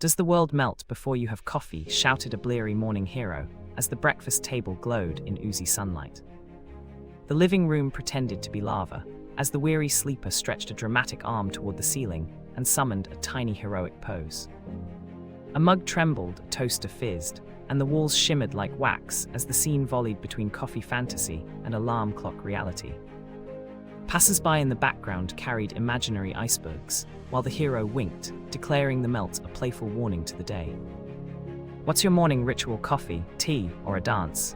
Does the world melt before you have coffee? Shouted a bleary morning hero as the breakfast table glowed in oozy sunlight. The living room pretended to be lava as the weary sleeper stretched a dramatic arm toward the ceiling and summoned a tiny heroic pose. A mug trembled, a toaster fizzed, and the walls shimmered like wax as the scene volleyed between coffee fantasy and alarm clock reality. Passers-by in the background carried imaginary icebergs, while the hero winked, declaring the melt a playful warning to the day. What's your morning ritual? Coffee, tea, or a dance?